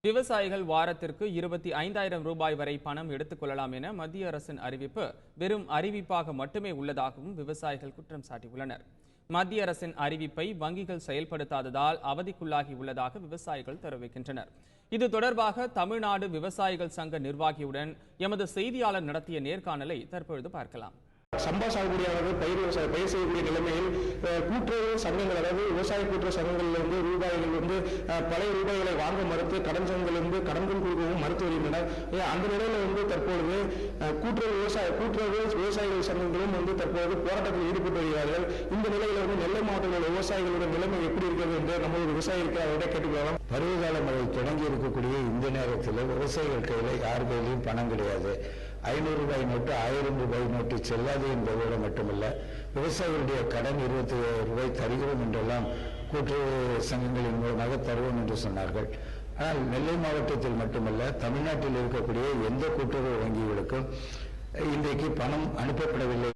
விவசாயிகள் வாரத்திற்கு 25,000 ரூபாய் வரை பணம் எடுத்துக் கொள்ளலாம் என மத்திய அரசின் அறிவிப்பு வெறும் அறிவிப்பாக மட்டுமே உள்ளதாகவும் விவசாயிகள் குற்றம் சாட்டியுள்ளனர். மத்திய அரசின் அறிவிப்பை வங்கிகள் செயல்படுத்தாததால் அவதிக்குள்ளாகி உள்ளதாக விவசாயிகள் தெரிவிக்கின்றனர். இது தொடர்பாக தமிழ்நாடு விவசாயிகள் சங்க நிர்வாகியுடன் எமது செய்தியாளர் நடத்திய நேர்காணலை தற்பொழுது பார்க்கலாம். சம்பா சாகுபடியாளர்கள் பயிர் செய்யக்கூடிய நிலைமையில் கூட்டுறவு சங்கங்கள், அதாவது விவசாய கூட்டுறவு சங்கங்களிலிருந்து ரூபாய்கள் பழைய ரூபாய்களை வாங்க மறுத்து கடன் சங்கங்களிலிருந்து கடன்கள் கொடுக்கவும் மறுத்து வருகின்றனர். அந்த நிலையில தற்பொழுது கூட்டுறவு விவசாயிகள் சங்கங்களும் தற்போது போராட்டத்தில் ஈடுபட்டு வருகிறார்கள். இந்த நிலையில நெல்லை மாவட்டத்தில் விவசாயிகளுடைய நிலைமை எப்படி இருக்கிறது என்று நமது விவசாயிகளுக்கு அவரிடம் கேட்டுக்கொள்ளலாம். பருவகால மழை தொடங்கி இருக்கக்கூடிய இந்த நேரத்தில் விவசாயிகள் கையில் யார் கையிலையும் பணம் கிடையாது. 500 ரூபாய் நோட்டு 1000 ரூபாய் நோட்டு செல்லாது என்பதோடு மட்டுமல்ல, விவசாயிகளுடைய கடன் 27 ரூபாய் தருகிறோம் என்றெல்லாம் கூட்டுறவு சங்கங்களின் மூலமாக தருவோம் என்று சொன்னார்கள். ஆனால் நெல்லை மாவட்டத்தில் மட்டுமல்ல, தமிழ்நாட்டில் இருக்கக்கூடிய எந்த கூட்டுறவு வங்கிகளுக்கும் இன்றைக்கு பணம் அனுப்பப்படவில்லை.